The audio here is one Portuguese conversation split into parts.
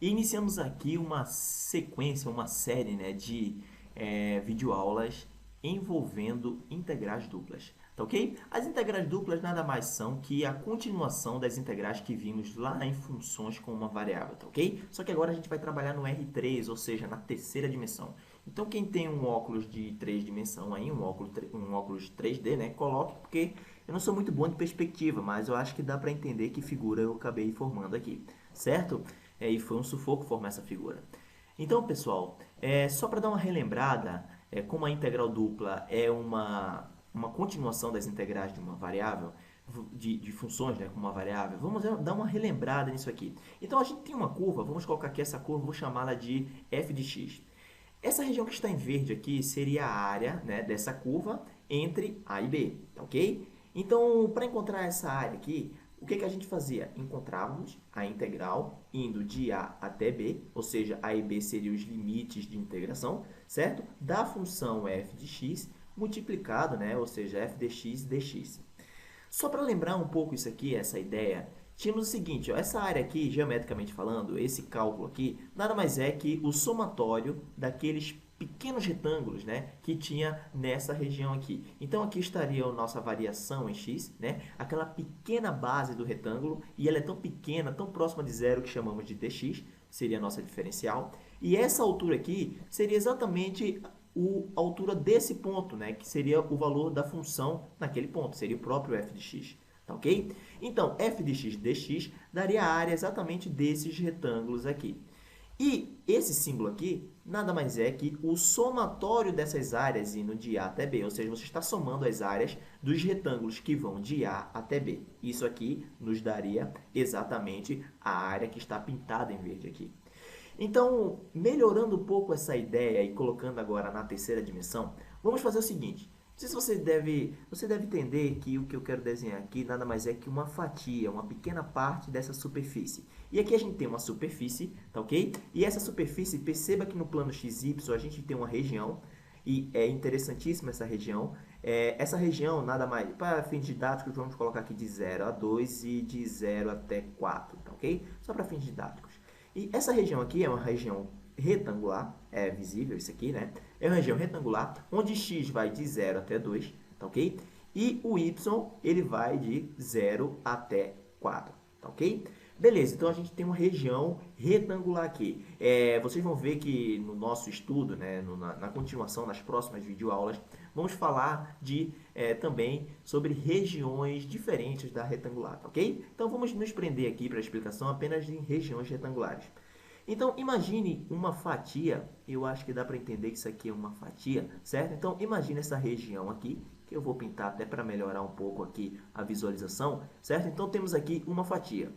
E iniciamos aqui uma sequência, uma série, né, de videoaulas envolvendo integrais duplas, tá ok? As integrais duplas nada mais são que a continuação das integrais que vimos lá em funções com uma variável, tá ok? Só que agora a gente vai trabalhar no R3, ou seja, na terceira dimensão. Então quem tem um óculos de 3 dimensões aí, um óculos 3D, né, coloque, porque eu não sou muito bom de perspectiva, mas eu acho que dá para entender que figura eu acabei formando aqui, certo? E foi um sufoco formar essa figura. Então, pessoal, só para dar uma relembrada, como a integral dupla é uma continuação das integrais de uma variável, de funções, né, com uma variável, vamos dar uma relembrada nisso aqui. Então, a gente tem uma curva, vamos colocar aqui essa curva, vou chamá-la de f de x. Essa região que está em verde aqui seria a área, né, dessa curva entre A e B, tá ok? Então, para encontrar essa área aqui, o que a gente fazia? Encontrávamos a integral indo de A até B, ou seja, A e B seriam os limites de integração, certo? Da função f de x multiplicado, né, ou seja, f de x dx. Só para lembrar um pouco isso aqui, essa ideia, tínhamos o seguinte, ó, essa área aqui, geometricamente falando, esse cálculo aqui, nada mais é que o somatório daqueles pequenos retângulos, né, que tinha nessa região aqui. Então aqui estaria a nossa variação em x, né, aquela pequena base do retângulo, e ela é tão pequena, tão próxima de zero que chamamos de dx, seria a nossa diferencial. E essa altura aqui seria exatamente a altura desse ponto, né, que seria o valor da função naquele ponto, seria o próprio f de x, tá ok? Então, f de x dx daria a área exatamente desses retângulos aqui. E esse símbolo aqui nada mais é que o somatório dessas áreas indo de A até B, ou seja, você está somando as áreas dos retângulos que vão de A até B. Isso aqui nos daria exatamente a área que está pintada em verde aqui. Então, melhorando um pouco essa ideia e colocando agora na terceira dimensão, vamos fazer o seguinte. Não sei se você deve entender que o que eu quero desenhar aqui nada mais é que uma fatia, uma pequena parte dessa superfície. E aqui a gente tem uma superfície, tá ok? E essa superfície, perceba que no plano XY a gente tem uma região, e é interessantíssima essa região. Essa região, nada mais, para fins didáticos, vamos colocar aqui de 0 a 2 e de 0 até 4, tá ok? Só para fins didáticos. E essa região aqui é uma região retangular, é visível isso aqui, né? É uma região retangular, onde x vai de 0 até 2, tá ok? E o y, ele vai de 0 até 4, tá ok? Beleza, então a gente tem uma região retangular aqui. Vocês vão ver que no nosso estudo, né, na continuação, nas próximas videoaulas, vamos falar também sobre regiões diferentes da retangular, tá ok? Então vamos nos prender aqui para a explicação apenas em regiões retangulares. Então imagine uma fatia, eu acho que dá para entender que isso aqui é uma fatia, certo? Então imagine essa região aqui, que eu vou pintar até para melhorar um pouco aqui a visualização, certo? Então temos aqui uma fatia.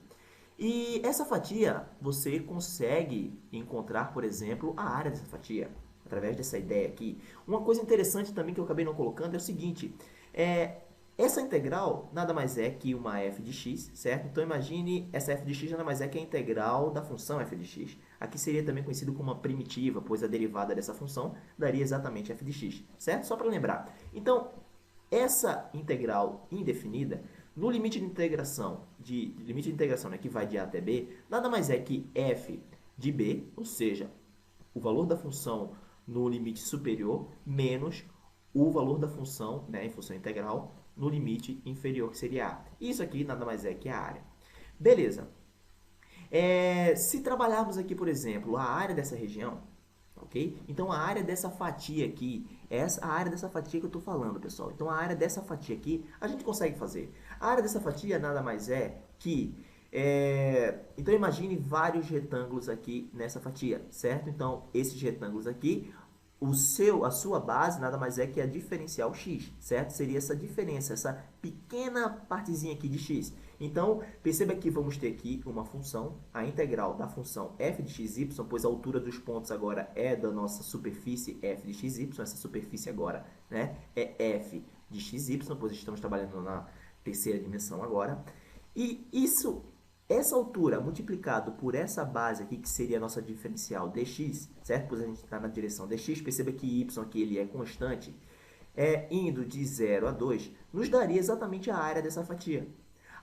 E essa fatia, você consegue encontrar, por exemplo, a área dessa fatia, através dessa ideia aqui. Uma coisa interessante também que eu acabei não colocando é o seguinte, essa integral nada mais é que uma f de x, certo? Então imagine, essa f de x nada mais é que a integral da função f de x. Aqui seria também conhecido como uma primitiva, pois a derivada dessa função daria exatamente f de x, certo? Só para lembrar. Então, essa integral indefinida, no limite de integração, né, que vai de A até B, nada mais é que f de b, ou seja, o valor da função no limite superior, menos o valor da função, né, em função integral, no limite inferior, que seria A. Isso aqui nada mais é que a área. Beleza. Se trabalharmos aqui, por exemplo, a área dessa região, ok? Então, a área dessa fatia aqui, a área dessa fatia que eu estou falando, pessoal. Então, a área dessa fatia aqui, a gente consegue fazer. A área dessa fatia nada mais é que... então, imagine vários retângulos aqui nessa fatia, certo? Então, esses retângulos aqui, a sua base nada mais é que a diferencial x, certo? Seria essa diferença, essa pequena partezinha aqui de x. Então, perceba que vamos ter aqui uma função, a integral da função f de xy, pois a altura dos pontos agora é da nossa superfície f de xy, essa superfície agora, né, é f de xy, pois estamos trabalhando na terceira dimensão agora. E essa altura multiplicado por essa base aqui, que seria a nossa diferencial dx, certo? Pois a gente está na direção dx, perceba que y aqui ele é constante, indo de 0 a 2, nos daria exatamente a área dessa fatia.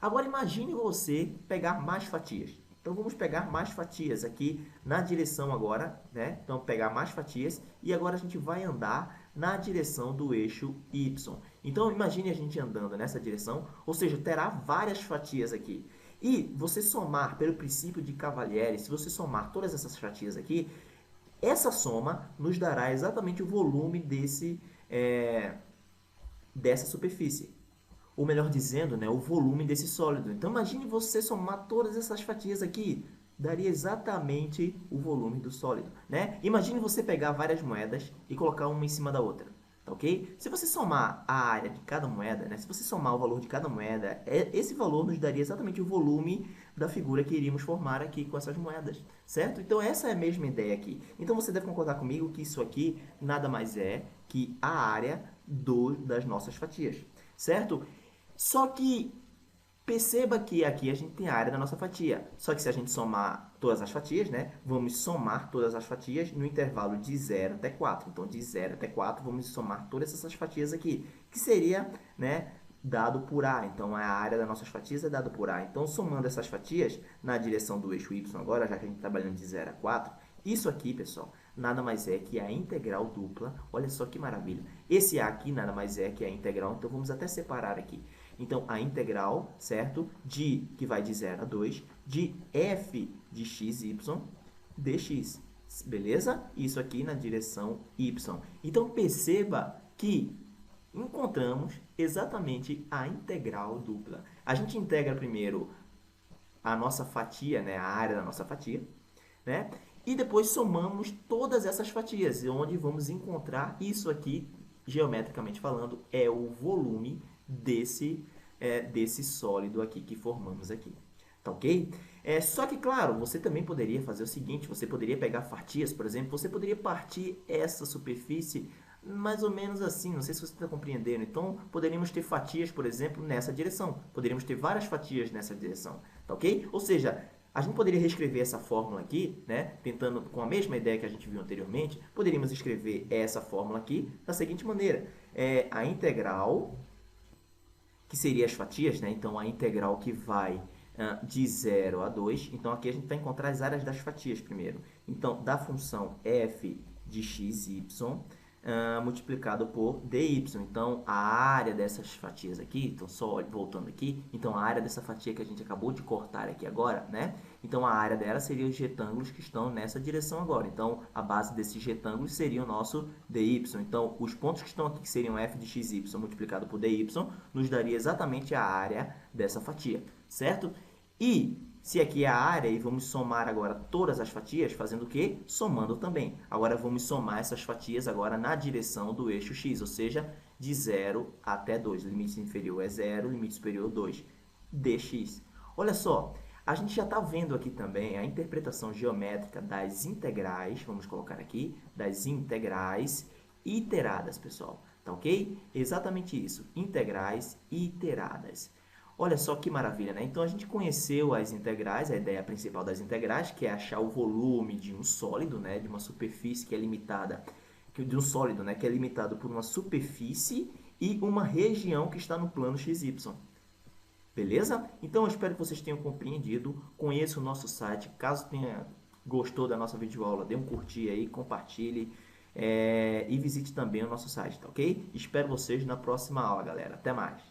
Agora imagine você pegar mais fatias. Então vamos pegar mais fatias aqui na direção agora, né? Então pegar mais fatias e agora a gente vai andar na direção do eixo Y. Então imagine a gente andando nessa direção, ou seja, terá várias fatias aqui. E você somar pelo princípio de Cavalieri, se você somar todas essas fatias aqui, essa soma nos dará exatamente o volume dessa superfície. Ou melhor dizendo, né, o volume desse sólido. Então imagine você somar todas essas fatias aqui, daria exatamente o volume do sólido, né? Imagine você pegar várias moedas e colocar uma em cima da outra, tá ok? Se você somar a área de cada moeda, né, se você somar o valor de cada moeda, esse valor nos daria exatamente o volume da figura que iríamos formar aqui com essas moedas, certo? Então essa é a mesma ideia aqui. Então você deve concordar comigo que isso aqui nada mais é que a área das nossas fatias, certo? Só que perceba que aqui a gente tem a área da nossa fatia. Só que se a gente somar todas as fatias, né? Vamos somar todas as fatias no intervalo de 0 até 4. Então, de 0 até 4, vamos somar todas essas fatias aqui, que seria, né, dado por A. Então, a área das nossas fatias é dado por A. Então, somando essas fatias na direção do eixo Y agora, já que a gente está trabalhando de 0 a 4, isso aqui, pessoal, nada mais é que a integral dupla. Olha só que maravilha. Esse A aqui nada mais é que a integral, então vamos até separar aqui. Então, a integral, certo? Que vai de 0 a 2, de f de xy dx. Beleza? Isso aqui na direção y. Então, perceba que encontramos exatamente a integral dupla. A gente integra primeiro a nossa fatia, né? A área da nossa fatia, né? E depois somamos todas essas fatias, onde vamos encontrar isso aqui, geometricamente falando, é o volume desse sólido aqui que formamos aqui. Tá ok? Só que, claro, você também poderia fazer o seguinte, você poderia pegar fatias, por exemplo, você poderia partir essa superfície mais ou menos assim, não sei se você está compreendendo. Então, poderíamos ter fatias, por exemplo, nessa direção. Poderíamos ter várias fatias nessa direção, tá ok? Ou seja, a gente poderia reescrever essa fórmula aqui, né? Tentando com a mesma ideia que a gente viu anteriormente, poderíamos escrever essa fórmula aqui da seguinte maneira. A integral, que seria as fatias, né? Então, a integral que vai de 0 a 2. Então, aqui a gente vai encontrar as áreas das fatias primeiro. Então, da função f de xy multiplicado por dy. Então, a área dessas fatias aqui, então só voltando aqui, então a área dessa fatia que a gente acabou de cortar aqui agora, né? Então, a área dela seria os retângulos que estão nessa direção agora. Então, a base desses retângulos seria o nosso dy. Então, os pontos que estão aqui, que seriam f de xy multiplicado por dy, nos daria exatamente a área dessa fatia, certo? E se aqui é a área, e vamos somar agora todas as fatias, fazendo o quê? Somando também. Agora vamos somar essas fatias agora na direção do eixo x, ou seja, de 0 até 2. O limite inferior é 0, o limite superior 2, dx. Olha só, a gente já está vendo aqui também a interpretação geométrica das integrais, vamos colocar aqui, das integrais iteradas, pessoal. Tá ok? Exatamente isso, integrais iteradas. Olha só que maravilha, né? Então, a gente conheceu as integrais, a ideia principal das integrais, que é achar o volume de um sólido, né? De uma superfície que é limitada, de um sólido, né? Que é limitado por uma superfície e uma região que está no plano XY. Beleza? Então, eu espero que vocês tenham compreendido. Conheça o nosso site. Caso tenha gostou da nossa videoaula, dê um curtir aí, compartilhe e visite também o nosso site, tá ok? Espero vocês na próxima aula, galera. Até mais!